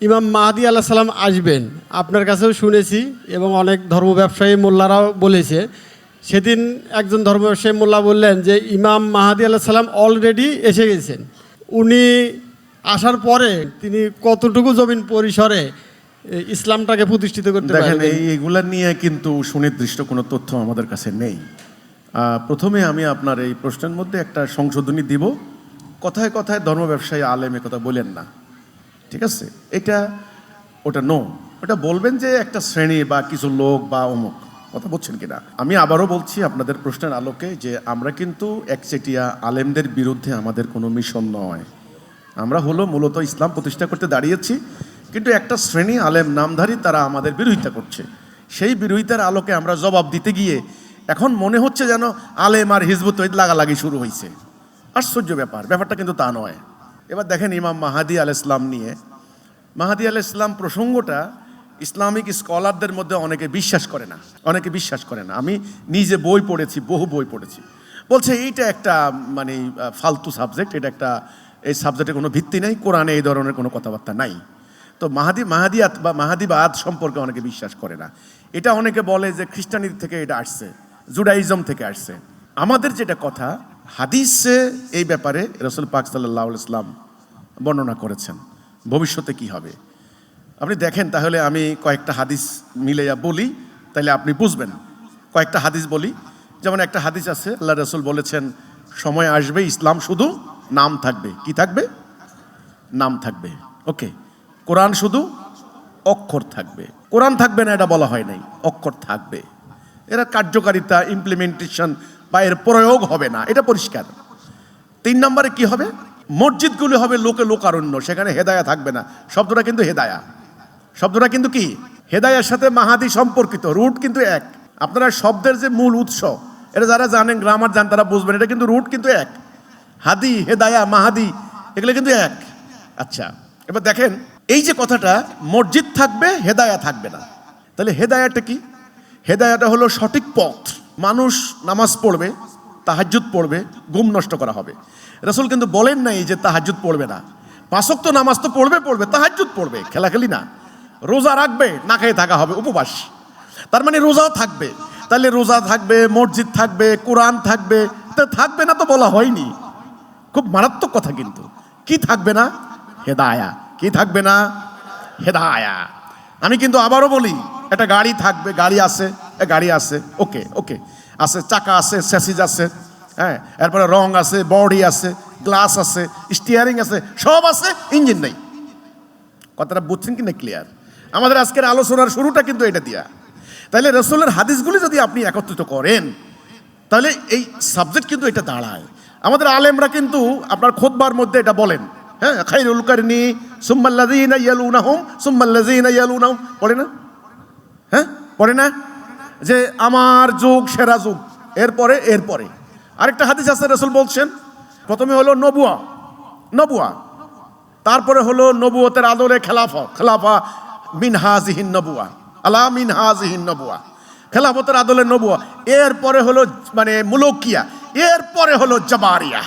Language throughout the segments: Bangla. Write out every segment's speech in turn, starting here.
ইমাম মাহদী আলাইহিস সালাম আসবেন, আপনার কাছেও শুনেছি এবং অনেক ধর্ম ব্যবসায়ী মোল্লারাও বলেছে। সেদিন একজন ধর্ম ব্যবসায়ী মোল্লা বললেন যে ইমাম মাহদী আলাইহিস সালাম অলরেডি এসে গেছেন। উনি আসার পরে তিনি কতটুকু জমিন পরিসরে ইসলামটাকে প্রতিষ্ঠিত করতে পারবেন? দেখেন, এইগুলা নিয়ে কিন্তু সুনির্দিষ্ট কোনো তথ্য আমাদের কাছে নেই। প্রথমে আমি আপনার এই প্রশ্নের মধ্যে একটা সংশোধনী দিব। কথায় কথায় ধর্ম ব্যবসায়ী আলেম কথা বলেন না, ঠিক আছে? ওটা ওটা বলবেন যে একটা শ্রেণী বা কিছু লোক বা অমুক, কথা বলছেন কিনা। আমি আবারও বলছি আপনাদের প্রশ্নের আলোকে যে আমরা কিন্তু একচেটিয়া আলেমদের বিরুদ্ধে আমাদের কোনো মিশন নয়। আমরা মূলত ইসলাম প্রতিষ্ঠা করতে দাঁড়িয়েছি, কিন্তু একটা শ্রেণী আলেম নামধারী তারা আমাদের বিরোধিতা করছে। সেই বিরোধিতার আলোকে আমরা জবাব দিতে গিয়ে এখন মনে হচ্ছে যেন আলেম আর হিজবুত তৌহিদ লাগালাগি শুরু হয়েছে। আশ্চর্য ব্যাপারটা কিন্তু তা নয়। এবার দেখেন, ইমাম মাহদী আলাইহিস সালাম নিয়ে, মাহদী আলাইহিস সালাম প্রসঙ্গটা ইসলামিক স্কলারদের মধ্যে অনেকে বিশ্বাস করে না। আমি নিজে বই পড়েছি, বহু বই পড়েছি, বলছে এইটা একটা ফালতু সাবজেক্ট, এই সাবজেক্টে কোনো ভিত্তি নেই, কোরআনে এই ধরনের কোনো কথাবার্তা নাই। তো মাহাদিয়াত বা মাহাদিবাদ সম্পর্কে অনেকে বিশ্বাস করে না। এটা অনেকে বলে যে খ্রিস্টানিটি থেকে এটা আসছে, জুডাইজম থেকে আসছে। আমাদের যেটা কথা, হাদিসে এই ব্যাপারে রাসূল পাক সাল্লাল্লাহু আলাইহি ওয়াসাল্লাম বর্ণনা করেছেন ভবিষ্যতে কি হবে। আপনি দেখেন, তাহলে আমি কয়েকটা হাদিস মিলাইয়া বলি, তাহলে আপনি বুঝবেন। কয়েকটা হাদিস বলি। যেমন একটা হাদিস আছে, আল্লাহ রাসূল বলেছেন সময় আসবে ইসলাম শুধু নাম থাকবে। কি থাকবে? নাম থাকবে। ওকে। কোরআন শুধু অক্ষর থাকবে। কোরআন থাকবে না এটা বলা হয় নাই, অক্ষর থাকবে। এরা কার্যকারিতা, ইমপ্লিমেন্টেশন বা এর প্রয়োগ হবে না, এটা পরিষ্কার। 3 নম্বরে কি হবে? মসজিদগুলি হবে লোকারণ্য, সেখানে হেদায়া থাকবে না। শব্দটা কিন্তু কি? হেদায়ার সাথে মাহাদি সম্পর্কিত, রুট কিন্তু এক। আপনারা শব্দের যে মূল উৎস, এটা যারা জানেন, গ্রামার জান, তারা বুঝবেন, এটা কিন্তু রুট কিন্তু এক। হাদি, হেদায়া, মাহাদি এগুলো কিন্তু এক। আচ্ছা, এবার দেখেন, এই যে কথাটা, মসজিদ থাকবে, হেদায়া থাকবে না, তাহলে হেদায়াটা কি? হেদায়াটা হলো সঠিক পথ। মানুষ নামাজ পড়বে, তাহাজ্জুদ পড়বে, ঘুম নষ্ট করা হবে। রাসূল কিন্তু বলেন নাই যে তাহাজ্জুদ পড়বে না। 5 ওয়াক্ত নামাজ তো পড়বে, তাহাজ্জুদ পড়বে, খেলাখেলি না। রোজা রাখবে, না খেয়ে থাকা হবে, উপবাস। তার মানে রোজাও থাকবে। তাহলে রোজা থাকবে, মসজিদ থাকবে, কোরআন থাকবে, থাকবে না তো বলা হয়নি। খুব মারাত্মক কথা কিন্তু। কি থাকবে না? হেদায়া। কি থাকবে না? হেদায়া। আমি কিন্তু আবারও বলি, একটা গাড়ি থাকবে, গাড়ি আছে, ওকে আছে, চাকা আছে, স্যাসিস আছে, হ্যাঁ, এরপরে রং আছে, বডি আছে, গ্লাস আছে, স্টিয়ারিং আছে, সব আছে, ইঞ্জিন নেই। কথাটা বুঝছেন কি না? ক্লিয়ার? আমাদের আজকের আলোচনার শুরুটা কিন্তু এটা দিয়া। তাহলে রাসূলের হাদিসগুলি যদি আপনি একত্রিত করেন, তাহলে এই সাবজেক্ট কিন্তু এটা দাঁড়ায়। আমাদের আলেমরা কিন্তু আপনার খুতবার মধ্যে এটা বলেন, হ্যাঁ, খায়রুল কারনি সুম্মাল্লাযীনা ইয়ালুনাহুম সুম্মাল্লাযীনা ইয়ালুনাহুম, পড়ে না? হ্যাঁ, পড়ে না? যে আমার যুগ সেরা যুগ, এরপরে আরেকটা হাদিস আছে, রাসূল বলছেন প্রথমে হলো নবুয়া, তারপরে হলো নবুয়তের আদলে খেলাফা মিন হাযিহিন নবুয়া, আলা মিন হাযিহিন নবুয়া, খেলাফতের আদলে নবুয়া। এরপরে হলো মুলকিয়া, এরপরে হলো জাবারিয়া,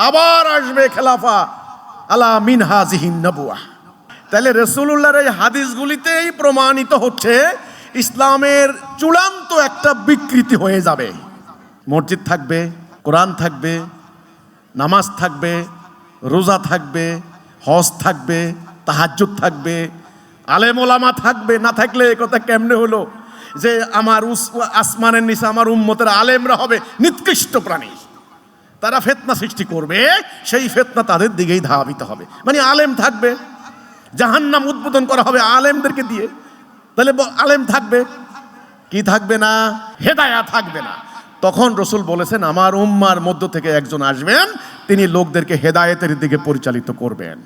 আবার আসবে খেলাফা আলা মিন হাযিহিন নবুয়া। তাহলে রাসূলুল্লাহর এই হাদিসগুলিতেই প্রমাণিত হচ্ছে ইসলামের চূড়ান্ত একটা বিকৃতি হয়ে যাবে। মসজিদ থাকবে, কোরআন থাকবে, নামাজ থাকবে, রোজা থাকবে, হজ থাকবে, তাহাজ্জুদ থাকবে, আলেম ওলামা থাকবে। না থাকলে এ কথা কেমনে হলো যে আমার আসমানের নিচে আমার উম্মতের আলেমরা হবে নিকৃষ্ট প্রাণী, তারা ফিতনা সৃষ্টি করবে, সেই ফিতনা তাদের দিকেই ধাবিত হবে। আলেম থাকবে, জাহান্নাম উদ্বোধন করা হবে আলেমদেরকে দিয়ে। তাহলে আলেম থাকবে, কি থাকবে না? হেদায়া থাকবে না। তখন রাসূল বলেছেন আমার উম্মার মধ্য থেকে একজন আসবেন, তিনি লোকদেরকে হেদায়েতের দিকে পরিচালিত করবেন।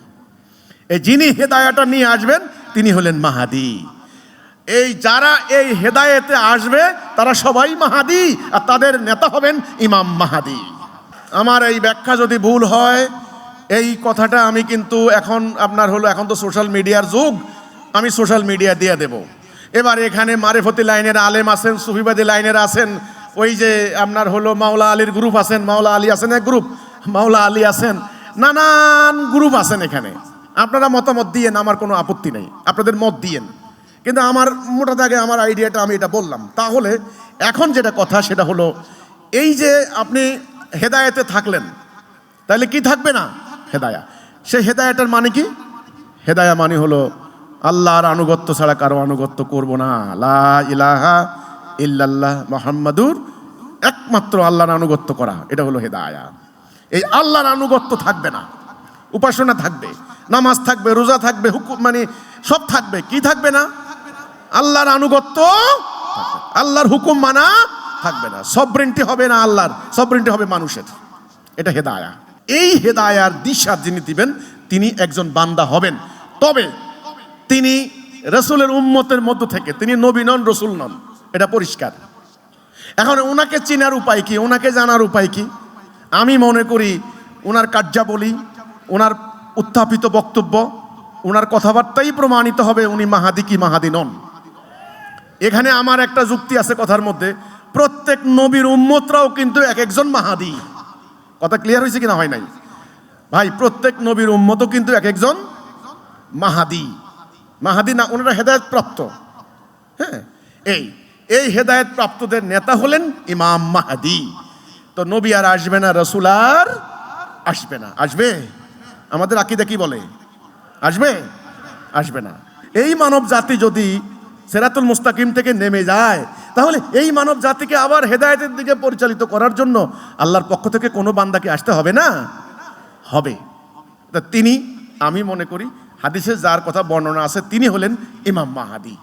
এই যিনি হেদায়াটা নিয়ে আসবেন তিনি হলেন মাহাদি। এই যারা এই হেদায়েতে আসবে তারা সবাই মাহাদি, আর তাদের নেতা হবেন ইমাম মাহাদি। আমার এই ব্যাখ্যা যদি ভুল হয়, এই কথাটা আমি কিন্তু এখন তো সোশ্যাল মিডিয়ার যুগ, আমি সোশ্যাল মিডিয়া দিয়ে দেব। এবার এখানে মারেফতি লাইনের আলেম আছেন, সুফিবাদী লাইনের আছেন, ওই যে মাওলা আলীর গ্রুপ আছেন, মাওলা আলী আছেন এক গ্রুপ, মাওলা আলী আছেন, নানান গ্রুপ আছেন এখানে। আপনারা মতামত দিয়েন, আমার কোনো আপত্তি নেই, আপনাদের মত দিয়েন, কিন্তু আমার মোটা দাগে আমার আইডিয়াটা আমি এটা বললাম। তাহলে এখন যেটা কথা সেটা হলো, এই যে আপনি হেদায়েতে থাকলেন, তাহলে কি থাকবে না? হেদায়া। সেই হেদায়াটার মানে কি? হেদায়া মানে হলো আল্লাহর আনুগত্য ছাড়া কারো আনুগত্য করব না, লা ইলাহা ইল্লাল্লাহ মুহাম্মাদুর, একমাত্র আল্লাহর আনুগত্য করা, এটা হলো হেদায়া। এই আল্লাহর আনুগত্য থাকবে না, উপাসনা থাকবে, নামাজ থাকবে, রোজা থাকবে, হুকুম মানে সব থাকবে, কি থাকবে না? আল্লাহর আনুগত্য, আল্লাহর হুকুম মানা থাকবে না। সবরেন্টি হবে না আল্লাহর, সবরেন্টি হবে মানুষের। এটা হেদায়া। এই হেদায়ার দিশা যিনি দিবেন তিনি একজন বান্দা হবেন, তবে তিনি রসুলের উম্মতের মধ্য থেকে, তিনি নবী নন, রসুল নন, এটা পরিষ্কার। এখন ওনাকে চেনার উপায় কি, ওনাকে জানার উপায় কি? আমি মনে করি ওনার কার্যাবলী, ওনার উত্থাপিত বক্তব্য, ওনার কথাবার্তাই প্রমাণিত হবে উনি মাহাদি কি মাহাদি নন। এখানে আমার একটা যুক্তি আছে কথার মধ্যে, প্রত্যেক নবীর উম্মতরাও কিন্তু এক একজন মাহাদি। কথা ক্লিয়ার হয়েছে কিনা হয় নাই ভাই? প্রত্যেক নবীর উম্মতও কিন্তু এক একজন মাহাদি। মাহাদি না, ওনারা হেদায়েত প্রাপ্ত। হ্যাঁ, এই হেদায়েত প্রাপ্তদের নেতা হলেন ইমাম মাহাদি। তো নবী আর আসবে না, রসুল আর আসবে না। আসবে? আমাদের আকীদা কি বলে? আসবে? আসবে না। এই মানব জাতি যদি সিরাতুল মুস্তাকিম থেকে নেমে যায়, তাহলে এই মানব জাতিকে আবার হেদায়েতের দিকে পরিচালিত করার জন্য আল্লাহর পক্ষ থেকে কোনো বান্দাকে আসতে হবে না? হবে। তা তিনি, আমি মনে করি হাদিসে যার কথা বর্ণনা আছে তিনি হলেন ইমাম মাহাদি।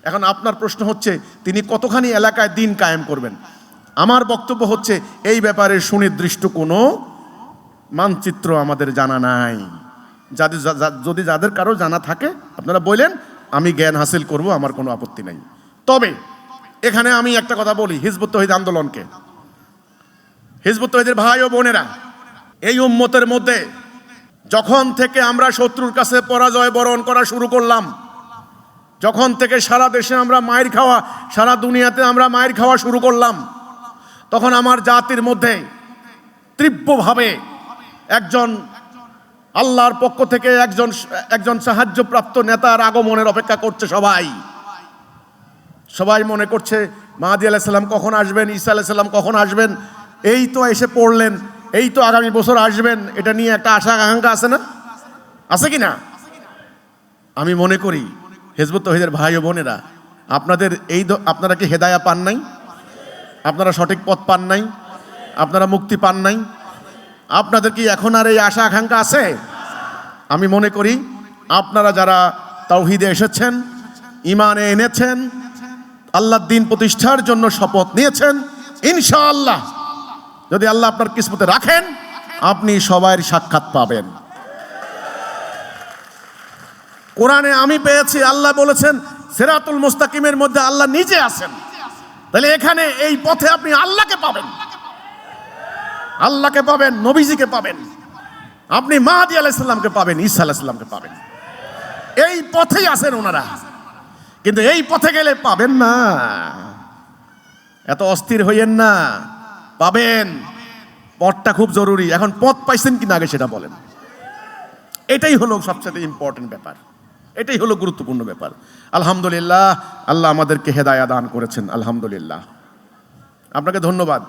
এখন আপনার প্রশ্ন হচ্ছে তিনি কতখানি এলাকায় দিন কায়েম করবেন? আমার বক্তব্য হচ্ছে এই ব্যাপারে সুনির্দিষ্ট কোনো মানচিত্র আমাদের জানা নাই। যদি যাদের কারো জানা থাকে আপনারা বললেন, আমি জ্ঞান হাসিল করব, আমার কোনো আপত্তি নাই। তবে এখানে আমি একটা কথা বলি, হিজবুত তৌহিদ আন্দোলনকে, হিজবুত তৌহিদের ভাই ও বোনেরা, এই উম্মতের মধ্যে যখন থেকে আমরা শত্রুর কাছে পরাজয় বরণ করা শুরু করলাম, যখন থেকে সারা দেশে আমরা মায়ের খাওয়া, সারা দুনিয়াতে আমরা মায়ের খাওয়া শুরু করলাম, তখন আমার জাতির মধ্যে তীব্রভাবে একজন আল্লাহর পক্ষ থেকে একজন সাহায্যপ্রাপ্ত নেতার আগমনের অপেক্ষা করছে। সবাই মনে করছে মাহদী আলাইহিস সালাম কখন আসবেন, ঈসা আলাইহিস সালাম কখন আসবেন, এই তো এসে পড়লেন, এই তো আগামী বছর আসবেন, এটা নিয়ে একটা আশা আকাঙ্ক্ষা আছে না? আছে কি না? আমি মনে করি হিজবুত তৌহিদের ভাই ও বোনেরা, আপনারা কি হেদায়া পান নাই? আপনারা সঠিক পথ পান নাই? আপনারা মুক্তি পান নাই? আপনাদের কি এখন আর এই আশা আকাঙ্ক্ষা আছে? আমি মনে করি আপনারা যারা তাওহীদে এসেছেন, ঈমানে এনেছেন, আল্লাহর দ্বীন প্রতিষ্ঠার জন্য শপথ নিয়েছেন, ইনশাআল্লাহ যদি আল্লাহ আপনার কিসমতে রাখেন, আপনি সবার সাক্ষাৎ পাবেন। কোরআনে আমি পেয়েছি, আল্লাহ বলেছেন সিরাতুল মুস্তাকিমের মধ্যে আল্লাহ নিজে আছেন। তাহলে এখানে এই পথে আপনি আল্লাহকে পাবেন, আল্লাহকে পাবেন, নবীজিকে পাবেন, আপনি মাহদী আলাইহিস সালামকে পাবেন, ঈসা আলাইহিস সালামকে পাবেন। এই পথেই আছেন ওনারা, কিন্তু এই পথে গেলে পাবেন না। এত অস্থির হইয়েন না, পাবেন। পথটা খুব জরুরি। এখন পথ পাইছেন কিনা আগে সেটা বলেন। এটাই হলো সবচেয়ে ইম্পর্টেন্ট ব্যাপার, এটাই হলো গুরুত্বপূর্ণ ব্যাপার। আলহামদুলিল্লাহ, আল্লাহ আমাদেরকে হেদায়া দান করেছেন, আলহামদুলিল্লাহ। আপনাকে ধন্যবাদ।